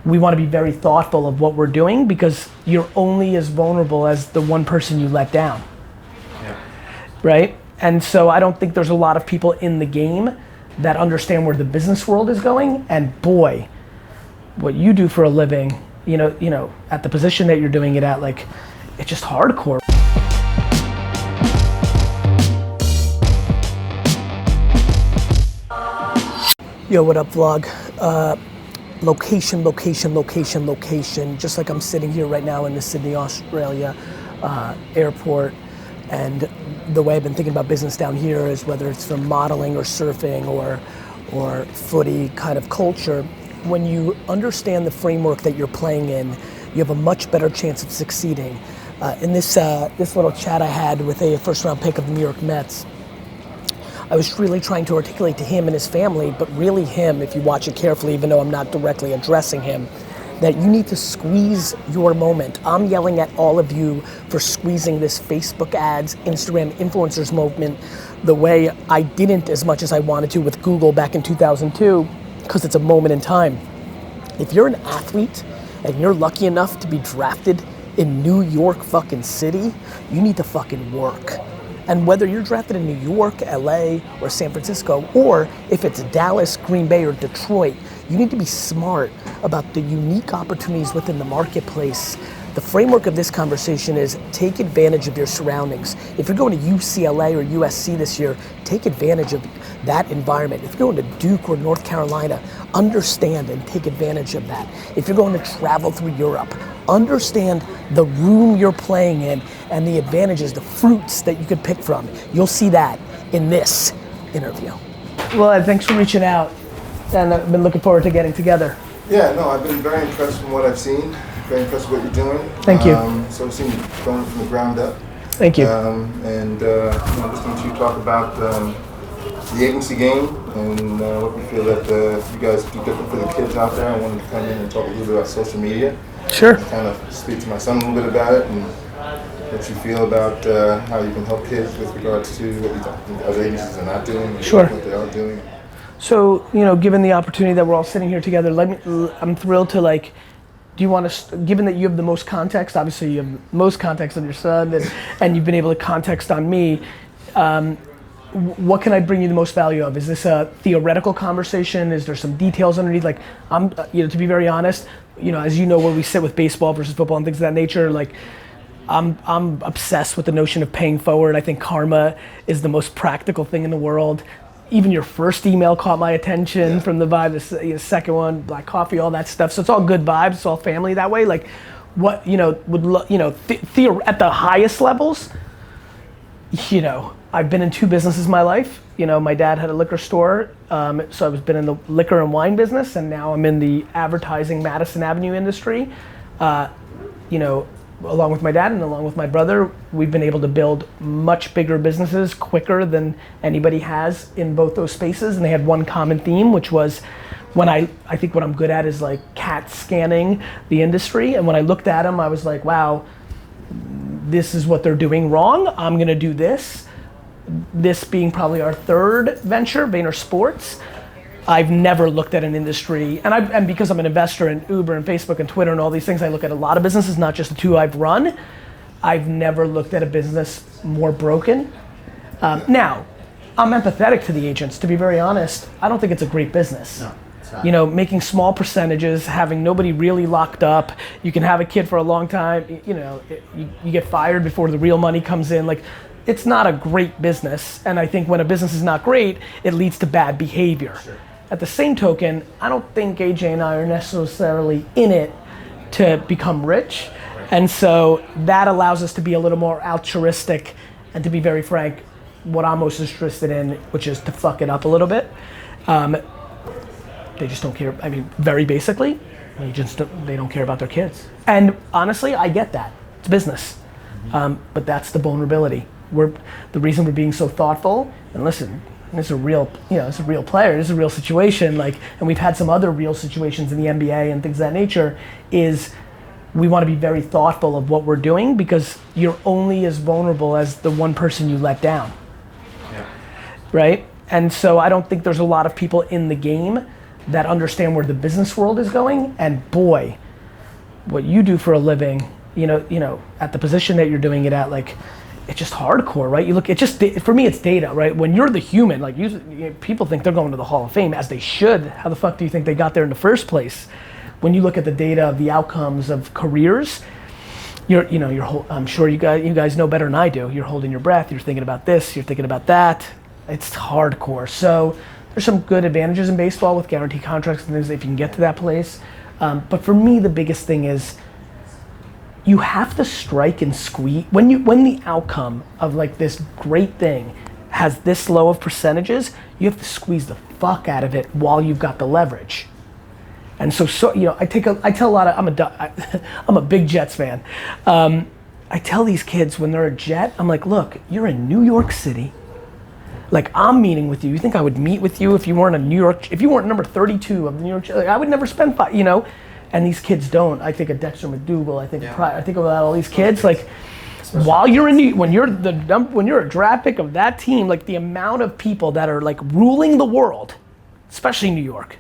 we want to be very thoughtful of what we're doing because you're only as vulnerable as the one person you let down. Yeah. Right? And so I don't think there's a lot of people in the game that understand where the business world is going, and boy, what you do for a living, you know, at the position that you're doing it at, like, it's just hardcore. Yo, what up, vlog? Location, just like I'm sitting here right now in the Sydney, Australia airport. And the way I've been thinking about business down here is whether it's from modeling or surfing or footy kind of culture, when you understand the framework that you're playing in, you have a much better chance of succeeding. In this little chat I had with a first round pick of the New York Mets, I was really trying to articulate to him and his family, but really him, if you watch it carefully, even though I'm not directly addressing him, that you need to squeeze your moment. I'm yelling at all of you for squeezing this Facebook ads, Instagram influencers movement the way I didn't as much as I wanted to with Google back in 2002, because it's a moment in time. If you're an athlete and you're lucky enough to be drafted in New York fucking City, you need to fucking work. And whether you're drafted in New York, LA, or San Francisco, or if it's Dallas, Green Bay, or Detroit, you need to be smart about the unique opportunities within the marketplace. The framework of this conversation is take advantage of your surroundings. If you're going to UCLA or USC this year, take advantage of that environment. If you're going to Duke or North Carolina, understand and take advantage of that. If you're going to travel through Europe, understand the room you're playing in and the advantages, the fruits that you could pick from. You'll see that in this interview. Well, thanks for reaching out, and I've been looking forward to getting together. Yeah, no, I've been very impressed from what I've seen. Very impressed with what you're doing. Thank you. So I've seen you going from the ground up. Thank you. And listening to you talk about the agency game and what you feel that you guys do different for the kids out there. I wanted to come in and talk a little bit about social media. Sure. Kind of speak to my son a little bit about it and what you feel about how you can help kids with regards to what you think other agencies are not doing. Sure. What they are doing. So, given the opportunity that we're all sitting here together, I'm thrilled to do you want to, given that you have the most context, obviously you have most context on your son and you've been able to context on me, what can I bring you the most value of? Is this a theoretical conversation? Is there some details underneath? I'm, to be very honest, as you know, where we sit with baseball versus football and things of that nature, I'm obsessed with the notion of paying forward. I think karma is the most practical thing in the world. Even your first email caught my attention from the vibe, the second one, black coffee, all that stuff. So it's all good vibes, it's all family that way. What, at the highest levels, I've been in two businesses in my life. My dad had a liquor store, so I've been in the liquor and wine business, and now I'm in the advertising Madison Avenue industry. Along with my dad and along with my brother, we've been able to build much bigger businesses quicker than anybody has in both those spaces. And they had one common theme, which was I think what I'm good at is CAT scanning the industry. And when I looked at them, I was like, wow, this is what they're doing wrong. I'm gonna do this. This being probably our third venture, Vayner Sports. I've never looked at an industry, and because I'm an investor in Uber and Facebook and Twitter and all these things, I look at a lot of businesses, not just the two I've run. I've never looked at a business more broken. Now, I'm empathetic to the agents, to be very honest. I don't think it's a great business. No, it's not. Making small percentages, having nobody really locked up. You can have a kid for a long time, you get fired before the real money comes in. It's not a great business, and I think when a business is not great, it leads to bad behavior. Sure. At the same token, I don't think AJ and I are necessarily in it to become rich. And so that allows us to be a little more altruistic and, to be very frank, what I'm most interested in, which is to fuck it up a little bit. They just don't care. Very basically, they don't care about their kids. And honestly, I get that. It's business. But that's the vulnerability. The reason we're being so thoughtful, and listen, it's a real player, it's a real situation, and we've had some other real situations in the NBA and things of that nature, is we want to be very thoughtful of what we're doing because you're only as vulnerable as the one person you let down. Yeah. Right? And so I don't think there's a lot of people in the game that understand where the business world is going, and boy, what you do for a living, you know, at the position that you're doing it at, like, it's just hardcore, right? You look, it just, for me, it's data, right? When you're the human, like people think they're going to the Hall of Fame, as they should. How the fuck do you think they got there in the first place? When you look at the data of the outcomes of careers, I'm sure you guys know better than I do. You're holding your breath, you're thinking about this, you're thinking about that. It's hardcore. So there's some good advantages in baseball with guaranteed contracts and things if you can get to that place. But for me, the biggest thing is you have to strike and squeeze. When the outcome of like this great thing has this low of percentages, you have to squeeze the fuck out of it while you've got the leverage. And so you know, I tell a lot of, I'm a big Jets fan. I tell these kids when they're a Jet, I'm like, look, you're in New York City. Like, I'm meeting with you. You think I would meet with you if you weren't if you weren't number 32 of the New York, like, I would never spend you know? And these kids don't. I think of Dexter McDougal, I think about all these kids, like, while you're when you're a draft pick of that team, like the amount of people that are like ruling the world, especially New York,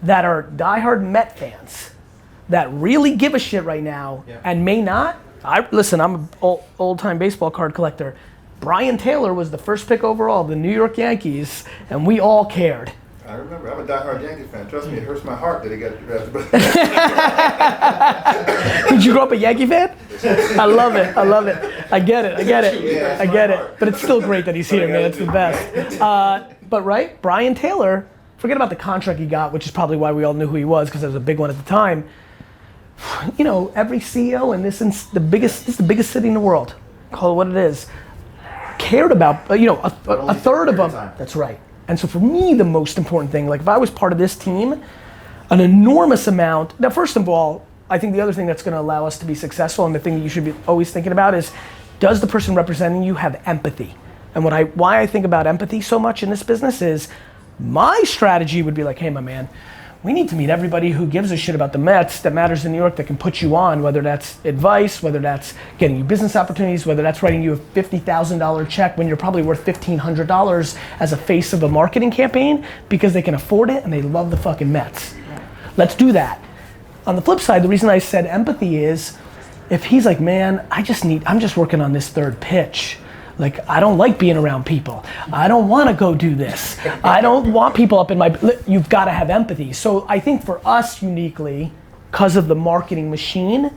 that are diehard Met fans, that really give a shit right now and may not. Listen, I'm an old-time baseball card collector. Brian Taylor was the first pick overall of the New York Yankees, and we all cared. I remember. I'm a diehard Yankees fan. Trust me, it hurts my heart that he got drafted. Did you grow up a Yankee fan? I love it. I get it. But it's still great that he's here, man. It's the best. But right, Brian Taylor, forget about the contract he got, which is probably why we all knew who he was, because it was a big one at the time. You know, every CEO in this is the biggest city in the world. Call it what it is. Cared about, you know, a third of them. That's right. And so for me, the most important thing, like if I was part of this team, an enormous amount. Now, first of all, I think the other thing that's going to allow us to be successful, and the thing that you should be always thinking about, is does the person representing you have empathy? And why I think about empathy so much in this business is my strategy would be like, hey, my man, we need to meet everybody who gives a shit about the Mets that matters in New York, that can put you on, whether that's advice, whether that's getting you business opportunities, whether that's writing you a $50,000 check when you're probably worth $1,500 as a face of a marketing campaign because they can afford it and they love the fucking Mets. Let's do that. On the flip side, the reason I said empathy is if he's like, man, I'm just working on this third pitch. Like, I don't like being around people. I don't want to go do this. I don't want people up in my, you've got to have empathy. So I think for us uniquely, because of the marketing machine,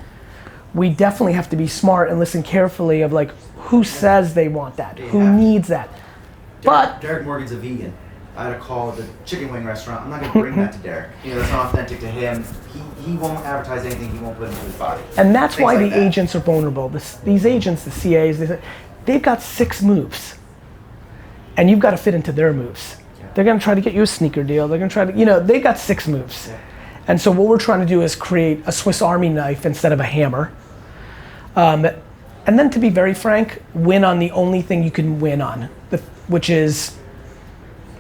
we definitely have to be smart and listen carefully of like, who says they want that? Who needs that? But Derek Morgan's a vegan. I had a call at the chicken wing restaurant. I'm not going to bring that to Derek. You know, that's not authentic to him. He won't advertise anything he won't put into his body. And that's why the agents are vulnerable. These agents, the CAs, they've got 6 moves. And you've got to fit into their moves. They're going to try to get you a sneaker deal. They're going to try to, you know, they've got 6 moves. And so what we're trying to do is create a Swiss Army knife instead of a hammer. And then, to be very frank, win on the only thing you can win on, which is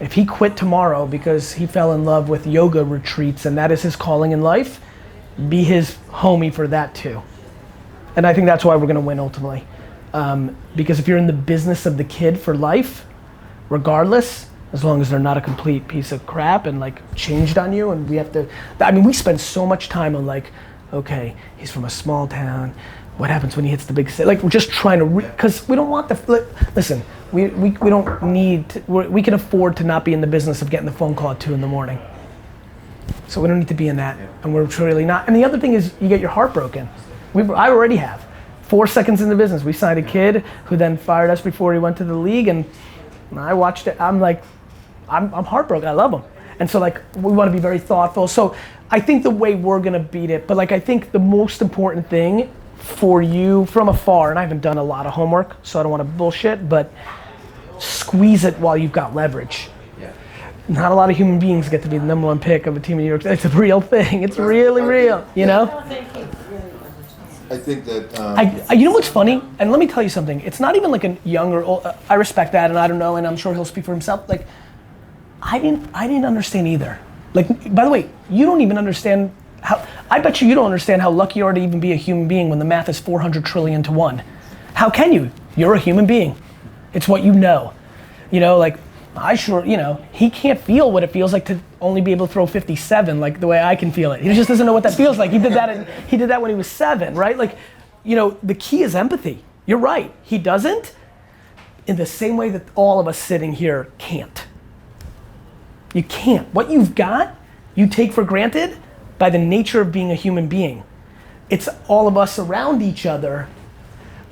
if he quit tomorrow because he fell in love with yoga retreats and that is his calling in life, be his homie for that too. And I think that's why we're going to win ultimately. Because if you're in the business of the kid for life, regardless, as long as they're not a complete piece of crap and like changed on you, and we spend so much time on like, okay, he's from a small town, what happens when he hits the big city? Like, we're just trying to, because we don't want listen, we don't need, we can afford to not be in the business of getting the phone call at 2 a.m. So we don't need to be in that, and we're really not. And the other thing is you get your heart broken. I already have. 4 seconds in the business, we signed a kid who then fired us before he went to the league, and I watched it. I'm like, I'm heartbroken. I love him, and so like we want to be very thoughtful. So I think the way we're gonna beat it, but like I think the most important thing for you from afar, and I haven't done a lot of homework, so I don't want to bullshit, but squeeze it while you've got leverage. Not a lot of human beings get to be the #1 pick of a team in New York. It's a real thing. It's really real. You know. I think that you know what's funny? And let me tell you something. It's not even like a young or old, I respect that, and I don't know, and I'm sure he'll speak for himself. Like, I didn't understand either. Like, by the way, you don't even understand how. I bet you don't understand how lucky you are to even be a human being when the math is 400 trillion to 1. How can you? You're a human being. It's what you know. You know, like I sure, you know, he can't feel what it feels like to only be able to throw 57 like the way I can feel it. He just doesn't know what that feels like. He did that when he was 7, right? Like, you know, the key is empathy. You're right. He doesn't in the same way that all of us sitting here can't. You can't. What you've got, you take for granted by the nature of being a human being. It's all of us around each other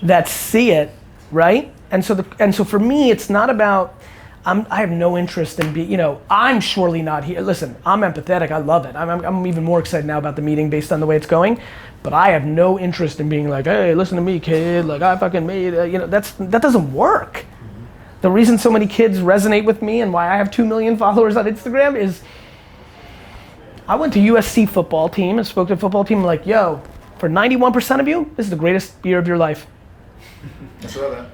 that see it, right? And so for me, it's not about, I have no interest in being, you know, I'm surely not here. Listen, I'm empathetic, I love it. I'm even more excited now about the meeting based on the way it's going, but I have no interest in being like, hey, listen to me, kid, like I fucking made it, you know, that doesn't work. The reason so many kids resonate with me and why I have 2 million followers on Instagram is I went to USC football team and spoke to a football team like, yo, for 91% of you, this is the greatest year of your life. I saw that.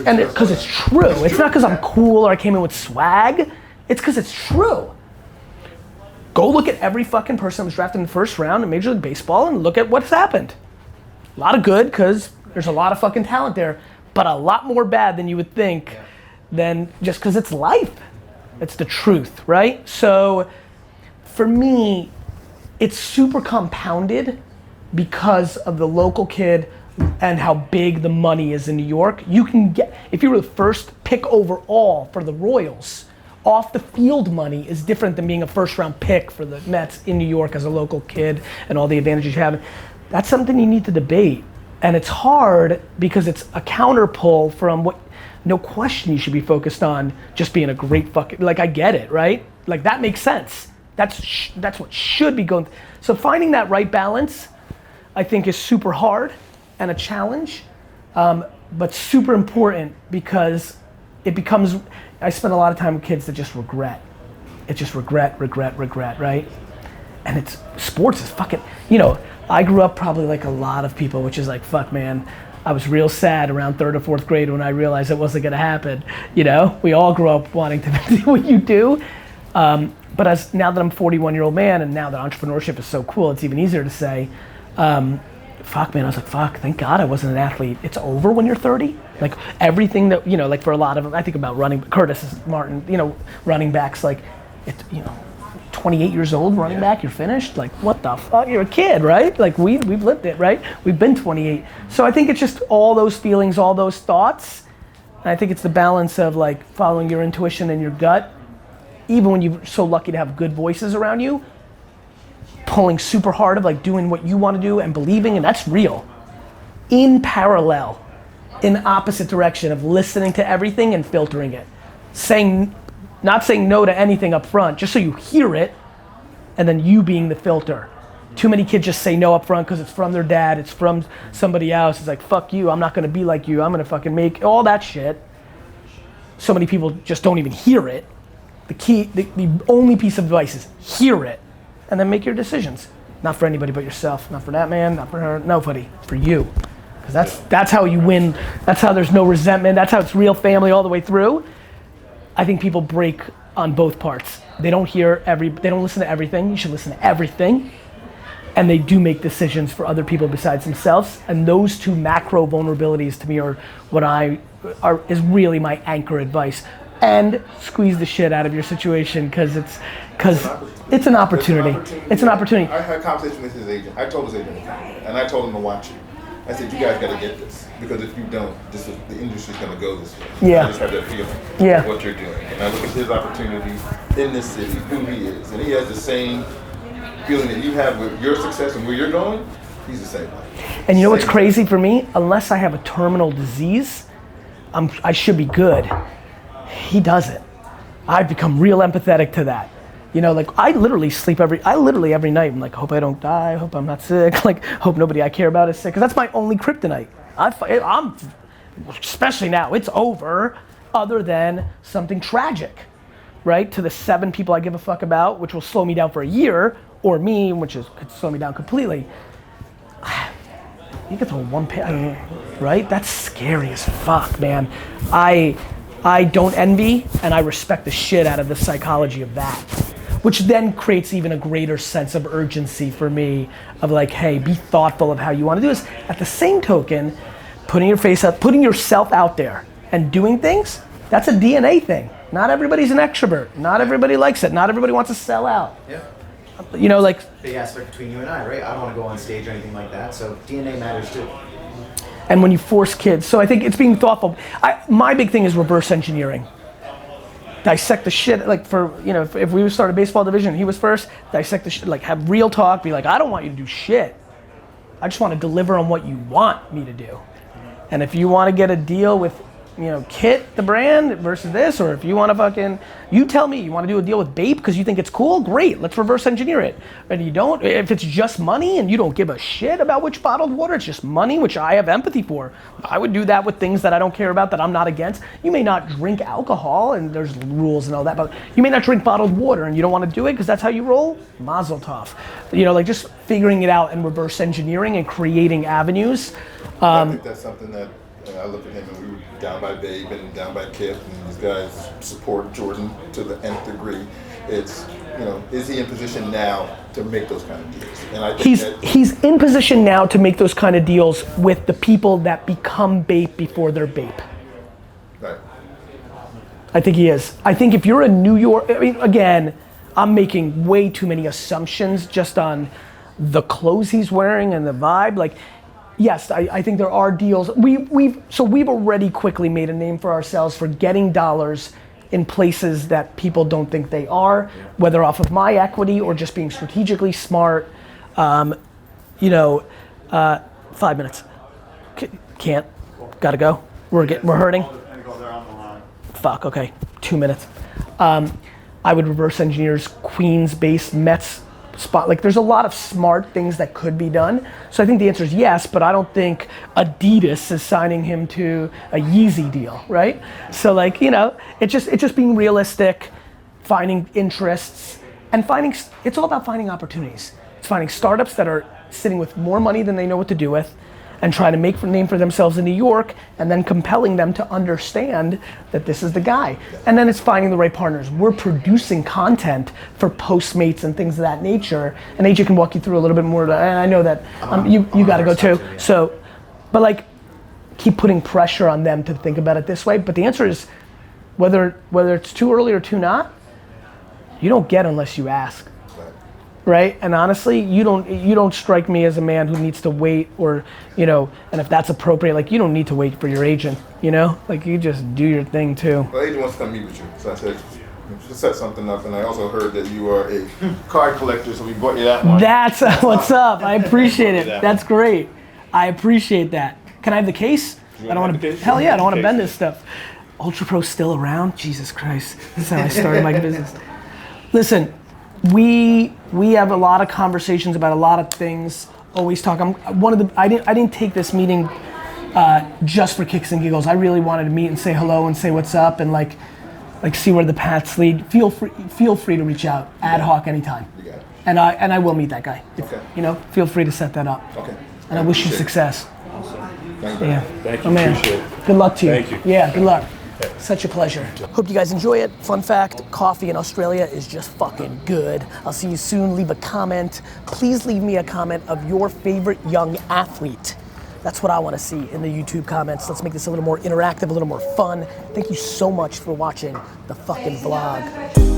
And because it's true. It's not because I'm cool or I came in with swag. It's because it's true. Go look at every fucking person that was drafted in the first round in Major League Baseball and look at what's happened. A lot of good because there's a lot of fucking talent there, but a lot more bad than you would think than just because it's life. It's the truth, right? So for me, it's super compounded because of the local kid and how big the money is in New York. You can get, if you were the first pick overall for the Royals, off the field money is different than being a first round pick for the Mets in New York as a local kid and all the advantages you have. That's something you need to debate. And it's hard because it's a counterpull from what, no question you should be focused on just being a great fucking, like I get it, right? Like that makes sense. That's what should be going. So finding that right balance, I think is super hard and a challenge, but super important because it becomes, I spend a lot of time with kids that just regret. It's just regret, right? And it's, sports is fucking, you know, I grew up probably like a lot of people, which is like, fuck man, I was real sad around 3rd or 4th grade when I realized it wasn't gonna happen. You know, we all grew up wanting to do what you do. But as now that I'm a 41-year-old man and now that entrepreneurship is so cool, it's even easier to say, fuck man, I was like, fuck, thank God I wasn't an athlete. It's over when you're 30. Like everything that, you know, like for a lot of them, I think about running, Curtis Martin, you know, running backs, like, it's, you know, 28 years old running back, you're finished? Like, what the fuck? You're a kid, right? Like we've lived it, right? We've been 28. So I think it's just all those feelings, all those thoughts. And I think it's the balance of like following your intuition and your gut, even when you're so lucky to have good voices around you, pulling super hard of like doing what you want to do and believing, and that's real. In parallel, in opposite direction of listening to everything and filtering it. Not saying no to anything up front, just so you hear it, and then you being the filter. Too many kids just say no up front because it's from their dad, it's from somebody else. It's like, fuck you, I'm not gonna be like you, I'm gonna fucking make all that shit. So many people just don't even hear it. The only piece of advice is hear it, and then make your decisions. Not for anybody but yourself, not for that man, not for her, nobody, for you. Because that's how you win, that's how there's no resentment, that's how it's real family all the way through. I think people break on both parts. They don't listen to everything. You should listen to everything. And they do make decisions for other people besides themselves. And those two macro vulnerabilities to me are what is really my anchor advice. And squeeze the shit out of your situation because it's an opportunity. It's an opportunity. I had a conversation with his agent. I told his agent, and I told him to watch you. I said, you guys got to get this. Because if you don't, the industry's going to go this way. Yeah. I just have that feeling of what you're doing. And I look at his opportunity in this city, who he is. And he has the same feeling that you have with your success and where you're going. He's the same way. And you know what's crazy for me? Unless I have a terminal disease, I should be good. He doesn't. I've become real empathetic to that. You know, like I literally every night, I'm like, hope I don't die, hope I'm not sick, like hope nobody I care about is sick, because that's my only kryptonite. I'm, especially now, it's over, other than something tragic, right? To the 7 people I give a fuck about, which will slow me down for a year, or me, could slow me down completely. You get to one pay, right? That's scary as fuck, man. I don't envy, and I respect the shit out of the psychology of that. Which then creates even a greater sense of urgency for me of like, hey, be thoughtful of how you want to do this. At the same token, putting your face up, putting yourself out there and doing things, that's a DNA thing. Not everybody's an extrovert. Not everybody likes it. Not everybody wants to sell out. Yeah. You know, like, Big aspect between you and I, right? I don't want to go on stage or anything like that, so DNA matters too. and when you force kids, so I think it's being thoughtful. My big thing is reverse engineering. Dissect the shit, like for, you know, if we would start a baseball division, he was first, dissect the shit, like have real talk, be like, I don't want you to do shit. I just want to deliver on what you want me to do. And if you want to get a deal with, you know, Kit, the brand, versus this, or if you want to fucking, you tell me you want to do a deal with Bape because you think it's cool, great, let's reverse engineer it. And you don't, if it's just money and you don't give a shit about which bottled water, it's just money, which I have empathy for. I would do that with things that I don't care about, that I'm not against. You may not drink alcohol, and there's rules and all that, but you may not drink bottled water and you don't want to do it because that's how you roll, mazel tov. You know, like just figuring it out and reverse engineering and creating avenues. I think that's something that I look at him, and we were down by Babe and down by Kip, and these guys support Jordan to the nth degree. It's, you know, is he in position now to make those kind of deals? And I think he's in position now to make those kind of deals with the people that become Bape before they're Bape. Right. I think he is. I think if you're a New York, I mean, again, I'm making way too many assumptions just on the clothes he's wearing and the vibe. Like, yes, I think there are deals. We've already quickly made a name for ourselves for getting dollars in places that people don't think they are, whether off of my equity or just being strategically smart. 5 minutes. Can't. Gotta go. We're hurting. Fuck. Okay. 2 minutes. I would reverse engineer's Queens-based Mets spot. Like, there's a lot of smart things that could be done. So I think the answer is yes, but I don't think Adidas is signing him to a Yeezy deal, right? So, like, you know, it's just being realistic, finding interests, and it's all about finding opportunities. It's finding startups that are sitting with more money than they know what to do with, and trying to make a name for themselves in New York, and then compelling them to understand that this is the guy. And then it's finding the right partners. We're producing content for Postmates and things of that nature, and AJ can walk you through a little bit more, and I know that you gotta go too. So, but like, keep putting pressure on them to think about it this way. But the answer is, whether it's too early or too not, you don't get unless you ask. Right? And honestly, you don't strike me as a man who needs to wait, or, you know, and if that's appropriate, like, you don't need to wait for your agent, you know? Like, you just do your thing too. Well, agent wants to come meet with you, so I said, just set something up, and I also heard that you are a card collector, so we bought you that one. That's what's up. I appreciate it. That's great. I appreciate that. Can I have the case? I don't want to. Hell yeah, I don't want to bend this stuff. Ultra Pro's still around? Jesus Christ. This is how I started my business. Listen, we have a lot of conversations about a lot of things. Always talk. I didn't take this meeting just for kicks and giggles. I really wanted to meet and say hello and say what's up and like see where the paths lead. Feel free to reach out ad hoc anytime. You got it. And I will meet that guy. Okay. You know, feel free to set that up. Okay. And I wish you success. Thank you. Yeah. Thank you. Oh, man. Appreciate it. Good luck to you. Thank you. Yeah, good luck. Such a pleasure. Hope you guys enjoy it. Fun fact, coffee in Australia is just fucking good. I'll see you soon. Leave a comment. Please leave me a comment of your favorite young athlete. That's what I want to see in the YouTube comments. Let's make this a little more interactive, a little more fun. Thank you so much for watching the fucking vlog.